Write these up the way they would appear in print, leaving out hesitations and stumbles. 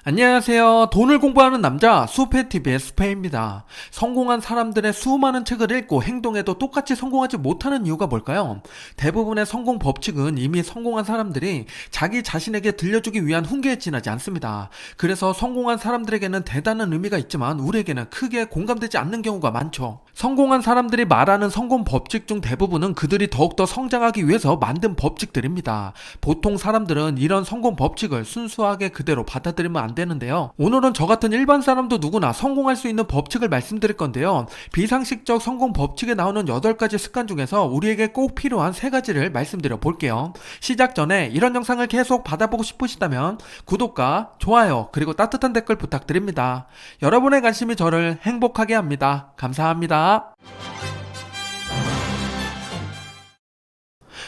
안녕하세요. 돈을 공부하는 남자 수페TV의 수페입니다. 성공한 사람들의 수많은 책을 읽고 행동해도 똑같이 성공하지 못하는 이유가 뭘까요? 대부분의 성공 법칙은 이미 성공한 사람들이 자기 자신에게 들려주기 위한 훈계에 지나지 않습니다. 그래서 성공한 사람들에게는 대단한 의미가 있지만 우리에게는 크게 공감되지 않는 경우가 많죠. 성공한 사람들이 말하는 성공 법칙 중 대부분은 그들이 더욱더 성장하기 위해서 만든 법칙들입니다. 보통 사람들은 이런 성공 법칙을 순수하게 그대로 받아들이면 안 되는데요. 오늘은 저 같은 일반 사람도 누구나 성공할 수 있는 법칙을 말씀드릴 건데요. 비상식적 성공 법칙에 나오는 8가지 습관 중에서 우리에게 꼭 필요한 3가지를 말씀드려 볼게요. 시작 전에 이런 영상을 계속 받아보고 싶으시다면 구독과 좋아요 그리고 따뜻한 댓글 부탁드립니다. 여러분의 관심이 저를 행복하게 합니다. 감사합니다.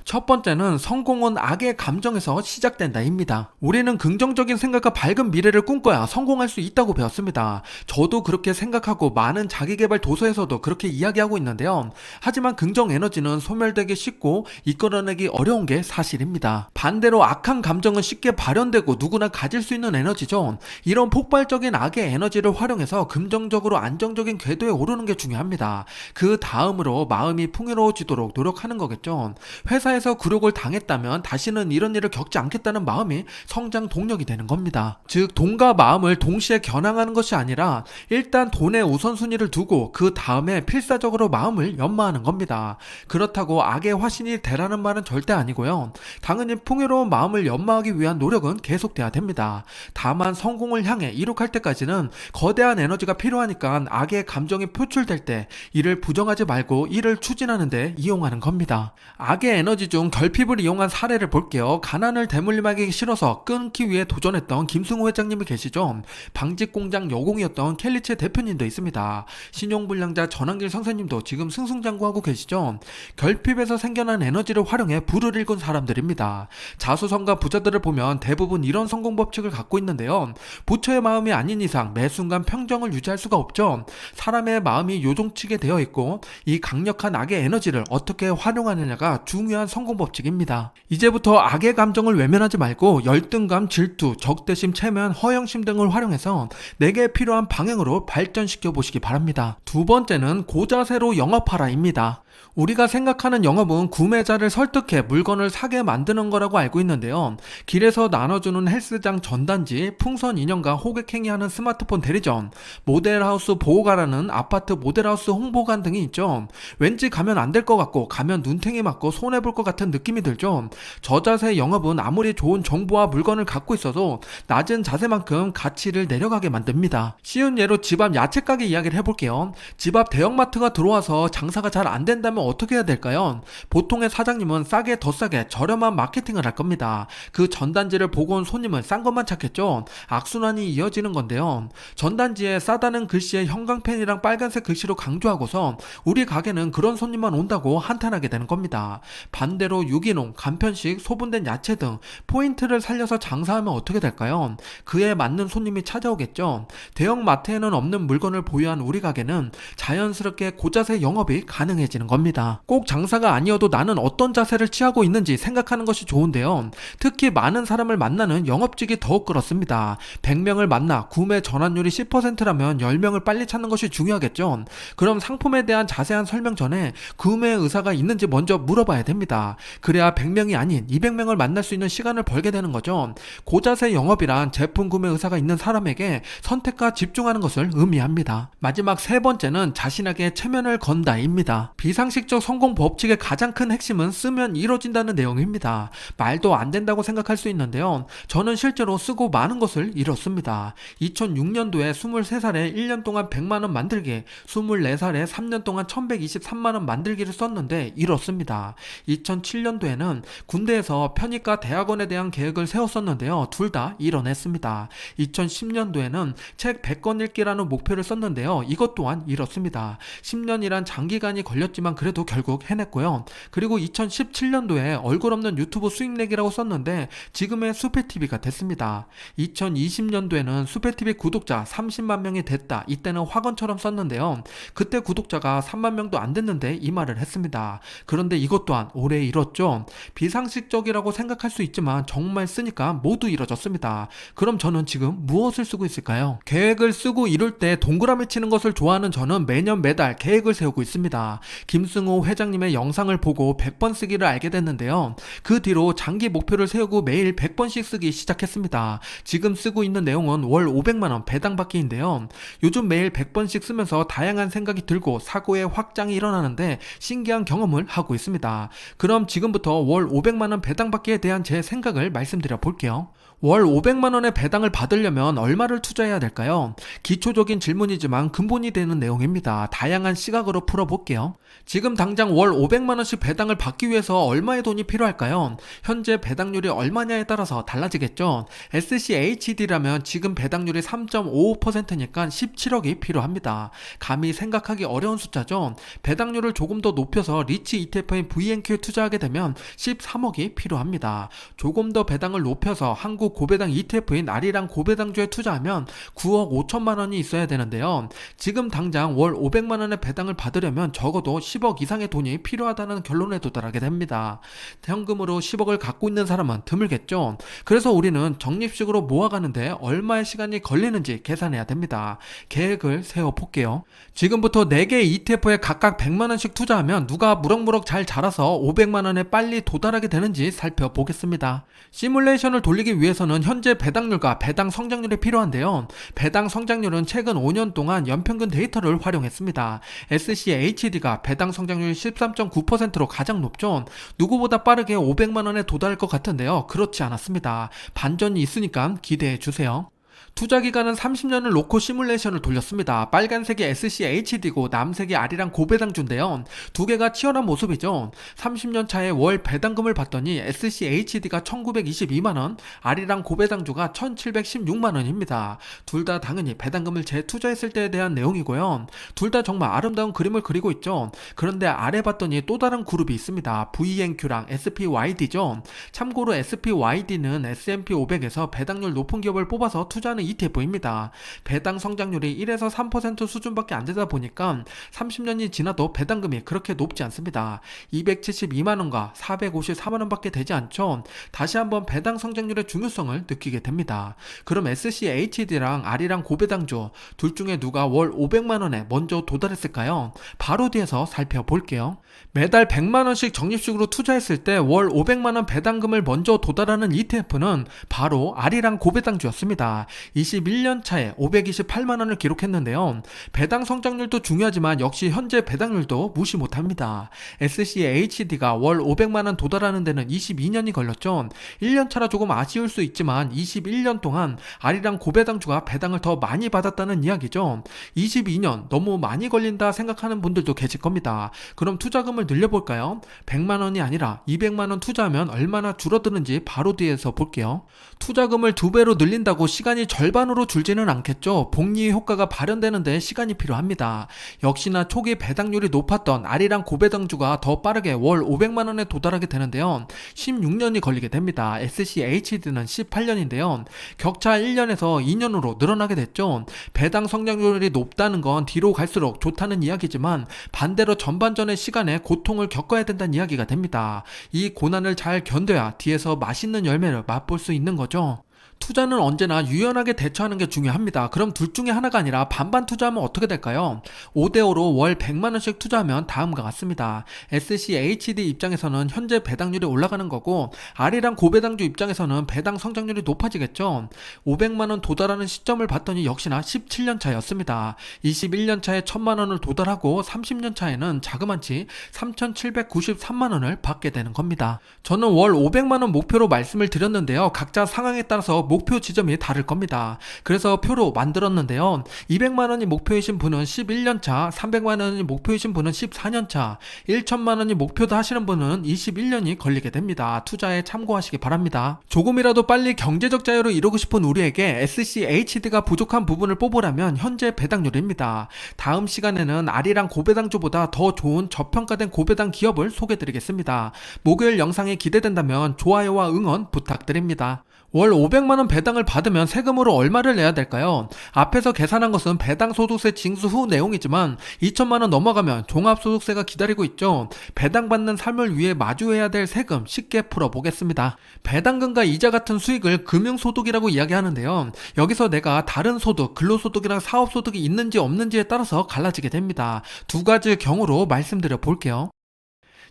첫 번째는 성공은 악의 감정에서 시작된다입니다. 우리는 긍정적인 생각과 밝은 미래를 꿈꿔야 성공할 수 있다고 배웠습니다. 저도 그렇게 생각하고 많은 자기계발 도서에서도 그렇게 이야기하고 있는데요. 하지만 긍정 에너지는 소멸되기 쉽고 이끌어내기 어려운 게 사실입니다. 반대로 악한 감정은 쉽게 발현되고 누구나 가질 수 있는 에너지죠. 이런 폭발적인 악의 에너지를 활용해서 긍정적으로 안정적인 궤도에 오르는 게 중요합니다. 그 다음으로 마음이 풍요로워지도록 노력하는 거겠죠. 회사에서 굴욕을 당했다면 다시는 이런 일을 겪지 않겠다는 마음이 성장 동력이 되는 겁니다. 즉 돈과 마음을 동시에 겨냥하는 것이 아니라 일단 돈의 우선순위를 두고 그 다음에 필사적으로 마음을 연마하는 겁니다. 그렇다고 악의 화신이 되라는 말은 절대 아니고요. 당연히 풍요로운 마음을 연마하기 위한 노력은 계속돼야 됩니다. 다만 성공을 향해 이룩할 때까지는 거대한 에너지가 필요하니까 악의 감정이 표출될 때 이를 부정하지 말고 이를 추진하는 데 이용하는 겁니다. 악의 에너지 중 결핍을 이용한 사례를 볼게요. 가난을 대물림하기 싫어서 끊기 위해 도전했던 김승호 회장님이 계시죠. 방직공장 여공이었던 켈리체 대표님도 있습니다. 신용불량자 전한길 선생님도 지금 승승장구하고 계시죠. 결핍에서 생겨난 에너지를 활용해 부를 일군 사람들입니다. 자수성가 부자들을 보면 대부분 이런 성공 법칙을 갖고 있는데요. 부처의 마음이 아닌 이상 매 순간 평정을 유지할 수가 없죠. 사람의 마음이 요동치게 되어 있고 이 강력한 악의 에너지를 어떻게 활용하느냐가 중요한 성공 법칙입니다. 이제부터 악의 감정을 외면하지 말고 열등감, 질투, 적대심, 체면, 허영심 등을 활용해서 내게 필요한 방향으로 발전시켜 보시기 바랍니다. 두 번째는 고자세로 영업하라입니다. 우리가 생각하는 영업은 구매자를 설득해 물건을 사게 만드는 거라고 알고 있는데요. 길에서 나눠주는 헬스장 전단지, 풍선 인형과 호객행위하는 스마트폰 대리점, 모델하우스 보호가라는 아파트 모델하우스 홍보관 등이 있죠. 왠지 가면 안 될 것 같고 가면 눈탱이 맞고 손해볼 것 같은 느낌이 들죠. 저자세 영업은 아무리 좋은 정보와 물건을 갖고 있어도 낮은 자세만큼 가치를 내려가게 만듭니다. 쉬운 예로 집 앞 야채가게 이야기를 해볼게요. 집 앞 대형마트가 들어와서 장사가 잘 안 된다면 어떻게 해야 될까요? 보통의 사장님은 싸게 더 싸게 저렴한 마케팅을 할 겁니다. 그 전단지를 보고 온 손님은 싼 것만 찾겠죠. 악순환이 이어지는 건데요. 전단지에 싸다는 글씨에 형광펜이랑 빨간색 글씨로 강조하고서 우리 가게는 그런 손님만 온다고 한탄하게 되는 겁니다. 반대로 유기농, 간편식, 소분된 야채 등 포인트를 살려서 장사하면 어떻게 될까요? 그에 맞는 손님이 찾아오겠죠. 대형 마트에는 없는 물건을 보유한 우리 가게는 자연스럽게 고자세 영업이 가능해지는 겁니다. 꼭 장사가 아니어도 나는 어떤 자세를 취하고 있는지 생각하는 것이 좋은데요. 특히 많은 사람을 만나는 영업직이 더욱 그렇습니다. 100명을 만나 구매 전환율이 10%라면 10명을 빨리 찾는 것이 중요하겠죠. 그럼 상품에 대한 자세한 설명 전에 구매 의사가 있는지 먼저 물어봐야 됩니다. 그래야 100명이 아닌 200명을 만날 수 있는 시간을 벌게 되는 거죠. 고자세 영업이란 제품 구매 의사가 있는 사람에게 선택과 집중하는 것을 의미합니다. 마지막 3번째는 자신에게 체면을 건다입니다. 비상식적 성공 법칙의 가장 큰 핵심은 쓰면 이뤄진다는 내용입니다. 말도 안 된다고 생각할 수 있는데요. 저는 실제로 쓰고 많은 것을 이뤘습니다. 2006년도에 23살에 1년 동안 100만원 만들기, 24살에 3년 동안 1123만원 만들기를 썼는데 이뤘습니다. 2007년도에는 군대에서 편입과 대학원에 대한 계획을 세웠었는데요. 둘 다 이뤄냈습니다. 2010년도에는 책 100권 읽기라는 목표를 썼는데요. 이것 또한 이뤘습니다. 10년이란 장기간이 걸렸지만 힘들었지만 그래도 결국 해냈고요. 그리고 2017년도에 얼굴 없는 유튜브 수익 내기라고 썼는데 지금의 수페TV가 됐습니다. 2020년도에는 수페TV 구독자 30만 명이 됐다. 이때는 화건처럼 썼는데요. 그때 구독자가 3만 명도 안 됐는데 이 말을 했습니다. 그런데 이것 또한 올해 이뤘죠. 비상식적이라고 생각할 수 있지만 정말 쓰니까 모두 이뤄졌습니다. 그럼 저는 지금 무엇을 쓰고 있을까요? 계획을 쓰고 이룰 때 동그라미 치는 것을 좋아하는 저는 매년 매달 계획을 세우고 있습니다. 김승호 회장님의 영상을 보고 100번 쓰기를 알게 됐는데요. 그 뒤로 장기 목표를 세우고 매일 100번씩 쓰기 시작했습니다. 지금 쓰고 있는 내용은 월 500만원 배당 받기인데요. 요즘 매일 100번씩 쓰면서 다양한 생각이 들고 사고의 확장이 일어나는데 신기한 경험을 하고 있습니다. 그럼 지금부터 월 500만원 배당 받기에 대한 제 생각을 말씀드려 볼게요. 월 500만원의 배당을 받으려면 얼마를 투자해야 될까요? 기초적인 질문이지만 근본이 되는 내용입니다. 다양한 시각으로 풀어볼게요. 지금 당장 월 500만원씩 배당을 받기 위해서 얼마의 돈이 필요할까요? 현재 배당률이 얼마냐에 따라서 달라지겠죠. SCHD라면 지금 배당률이 3.55%니까 17억이 필요합니다. 감히 생각하기 어려운 숫자죠. 배당률을 조금 더 높여서 리치 ETF인 VNQ에 투자하게 되면 13억이 필요합니다. 조금 더 배당을 높여서 한국 고배당 ETF인 아리랑 고배당주에 투자하면 9억 5천만 원이 있어야 되는데요. 지금 당장 월 500만원의 배당을 받으려면 적어도 10억 이상의 돈이 필요하다는 결론에 도달하게 됩니다. 현금으로 10억을 갖고 있는 사람은 드물겠죠. 그래서 우리는 적립식으로 모아가는데 얼마의 시간이 걸리는지 계산해야 됩니다. 계획을 세워볼게요. 지금부터 4개의 ETF에 각각 100만원씩 투자하면 누가 무럭무럭 잘 자라서 500만원에 빨리 도달하게 되는지 살펴보겠습니다. 시뮬레이션을 돌리기 위해서는 현재 배당률과 배당 성장률이 필요한데요. 배당 성장률은 최근 5년 동안 연평균 데이터를 활용했습니다. SCHD가 배당 성장률 13.9%로 가장 높죠. 누구보다 빠르게 500만원에 도달할 것 같은데요. 그렇지 않았습니다. 반전이 있으니까 기대해주세요. 투자 기간은 30년을 놓고 시뮬레이션을 돌렸습니다. 빨간색이 SCHD고 남색이 아리랑 고배당주인데요. 두 개가 치열한 모습이죠. 30년 차에 월 배당금을 봤더니 SCHD가 1922만원, 아리랑 고배당주가 1716만원입니다. 둘 다 당연히 배당금을 재투자했을 때에 대한 내용이고요. 둘 다 정말 아름다운 그림을 그리고 있죠. 그런데 아래 봤더니 또 다른 그룹이 있습니다. VNQ랑 SPYD죠. 참고로 SPYD는 S&P 500에서 배당률 높은 기업을 뽑아서 투자하는 ETF입니다. 배당 성장률이 1에서 3% 수준밖에 안 되다 보니까 30년이 지나도 배당금이 그렇게 높지 않습니다. 272만원과 454만원밖에 되지 않죠. 다시 한번 배당 성장률의 중요성을 느끼게 됩니다. 그럼 SCHD랑 아리랑 고배당주 둘 중에 누가 월 500만원에 먼저 도달했을까요? 바로 뒤에서 살펴볼게요. 매달 100만원씩 적립식으로 투자했을 때 월 500만원 배당금을 먼저 도달하는 ETF는 바로 아리랑 고배당주였습니다. 21년 차에 528만원을 기록했는데요. 배당 성장률도 중요하지만 역시 현재 배당률도 무시 못합니다. SCHD가 월 500만원 도달하는 데는 22년이 걸렸죠. 1년 차라 조금 아쉬울 수 있지만 21년 동안 아리랑 고배당주가 배당을 더 많이 받았다는 이야기죠. 22년 너무 많이 걸린다 생각하는 분들도 계실 겁니다. 그럼 투자금을 늘려볼까요? 100만원이 아니라 200만원 투자하면 얼마나 줄어드는지 바로 뒤에서 볼게요. 투자금을 2배로 늘린다고 시간이 절반으로 줄지는 않겠죠. 복리 효과가 발현되는데 시간이 필요합니다. 역시나 초기 배당률이 높았던 아리랑 고배당주가 더 빠르게 월 500만원에 도달하게 되는데요. 16년이 걸리게 됩니다. SCHD는 18년인데요. 격차 1년에서 2년으로 늘어나게 됐죠. 배당 성장률이 높다는 건 뒤로 갈수록 좋다는 이야기지만 반대로 전반전의 시간에 고통을 겪어야 된다는 이야기가 됩니다. 이 고난을 잘 견뎌야 뒤에서 맛있는 열매를 맛볼 수 있는 거죠. 투자는 언제나 유연하게 대처하는 게 중요합니다. 그럼 둘 중에 하나가 아니라 반반 투자하면 어떻게 될까요? 5대5로 월 100만원씩 투자하면 다음과 같습니다. SCHD 입장에서는 현재 배당률이 올라가는 거고 아리랑 고배당주 입장에서는 배당 성장률이 높아지겠죠. 500만원 도달하는 시점을 봤더니 역시나 17년 차였습니다. 21년 차에 1000만원을 도달하고 30년 차에는 자그만치 3793만원을 받게 되는 겁니다. 저는 월 500만원 목표로 말씀을 드렸는데요. 각자 상황에 따라서 따라서 목표 지점이 다를 겁니다. 그래서 표로 만들었는데요. 200만원이 목표이신 분은 11년차, 300만원이 목표이신 분은 14년차, 1천만원이 목표다 하시는 분은 21년이 걸리게 됩니다. 투자에 참고하시기 바랍니다. 조금이라도 빨리 경제적 자유를 이루고 싶은 우리에게 SCHD가 부족한 부분을 뽑으라면 현재 배당률입니다. 다음 시간에는 아리랑 고배당주보다 더 좋은 저평가된 고배당 기업을 소개드리겠습니다. 목요일 영상이 기대된다면 좋아요와 응원 부탁드립니다. 월 500만원 배당을 받으면 세금으로 얼마를 내야 될까요? 앞에서 계산한 것은 배당소득세 징수 후 내용이지만 2천만원 넘어가면 종합소득세가 기다리고 있죠. 배당받는 삶을 위해 마주해야 될 세금 쉽게 풀어보겠습니다. 배당금과 이자 같은 수익을 금융소득이라고 이야기하는데요. 여기서 내가 다른 소득, 근로소득이랑 사업소득이 있는지 없는지에 따라서 갈라지게 됩니다. 두 가지 경우로 말씀드려 볼게요.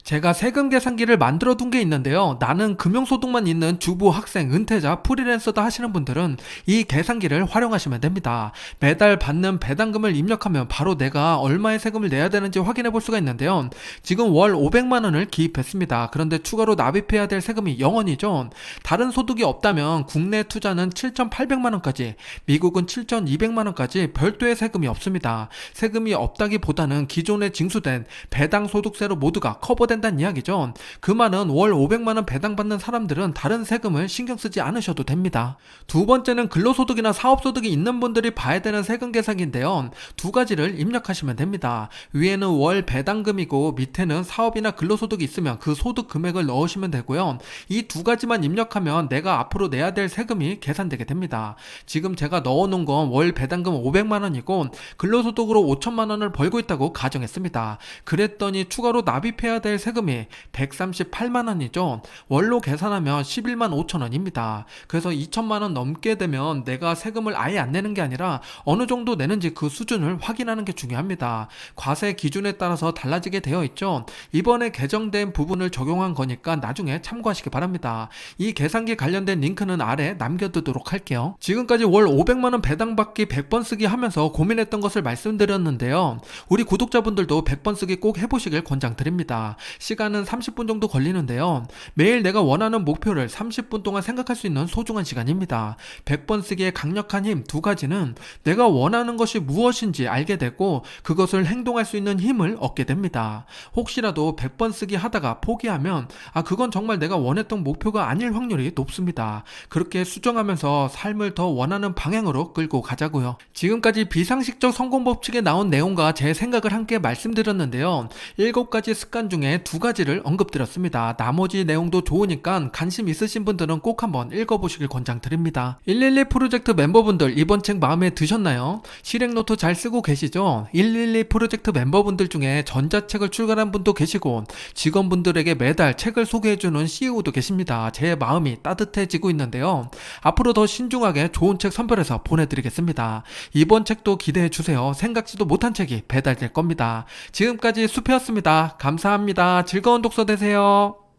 제가 세금 계산기를 만들어 둔 게 있는데요. 나는 금융소득만 있는 주부, 학생, 은퇴자, 프리랜서다 하시는 분들은 이 계산기를 활용하시면 됩니다. 매달 받는 배당금을 입력하면 바로 내가 얼마의 세금을 내야 되는지 확인해 볼 수가 있는데요. 지금 월 500만원을 기입했습니다. 그런데 추가로 납입해야 될 세금이 0원이죠. 다른 소득이 없다면 국내 투자는 7,800만원까지, 미국은 7,200만원까지 별도의 세금이 없습니다. 세금이 없다기보다는 기존에 징수된 배당소득세로 모두가 커버된다는 이야기죠. 그 말은 월 500만원 배당받는 사람들은 다른 세금을 신경 쓰지 않으셔도 됩니다. 두 번째는 근로소득이나 사업소득이 있는 분들이 봐야 되는 세금 계산기인데요. 두 가지를 입력하시면 됩니다. 위에는 월 배당금이고 밑에는 사업이나 근로소득이 있으면 그 소득 금액을 넣으시면 되고요. 이 두 가지만 입력하면 내가 앞으로 내야 될 세금이 계산되게 됩니다. 지금 제가 넣어놓은 건 월 배당금 500만원이고 근로소득으로 5천만원을 벌고 있다고 가정했습니다. 그랬더니 추가로 납입해야 될 세금이 138만원이죠. 월로 계산하면 11만 5천원입니다. 그래서 2천만원 넘게 되면 내가 세금을 아예 안 내는 게 아니라 어느 정도 내는지 그 수준을 확인하는 게 중요합니다. 과세 기준에 따라서 달라지게 되어 있죠. 이번에 개정된 부분을 적용한 거니까 나중에 참고하시기 바랍니다. 이 계산기 관련된 링크는 아래 남겨두도록 할게요. 지금까지 월 500만원 배당받기 100번 쓰기 하면서 고민했던 것을 말씀드렸는데요. 우리 구독자분들도 100번 쓰기 꼭 해보시길 권장드립니다. 시간은 30분 정도 걸리는데요. 매일 내가 원하는 목표를 30분 동안 생각할 수 있는 소중한 시간입니다. 100번 쓰기의 강력한 힘 두 가지는 내가 원하는 것이 무엇인지 알게 되고 그것을 행동할 수 있는 힘을 얻게 됩니다. 혹시라도 100번 쓰기 하다가 포기하면 그건 정말 내가 원했던 목표가 아닐 확률이 높습니다. 그렇게 수정하면서 삶을 더 원하는 방향으로 끌고 가자고요. 지금까지 비상식적 성공 법칙에 나온 내용과 제 생각을 함께 말씀드렸는데요. 7가지 습관 중에 2가지를 언급드렸습니다. 나머지 내용도 좋으니까 관심 있으신 분들은 꼭 한번 읽어보시길 권장드립니다. 112 프로젝트 멤버분들 이번 책 마음에 드셨나요? 실행노트 잘 쓰고 계시죠? 112 프로젝트 멤버분들 중에 전자책을 출간한 분도 계시고 직원분들에게 매달 책을 소개해주는 CEO도 계십니다. 제 마음이 따뜻해지고 있는데요. 앞으로 더 신중하게 좋은 책 선별해서 보내드리겠습니다. 이번 책도 기대해주세요. 생각지도 못한 책이 배달될 겁니다. 지금까지 수표였습니다. 감사합니다. 즐거운 독서 되세요.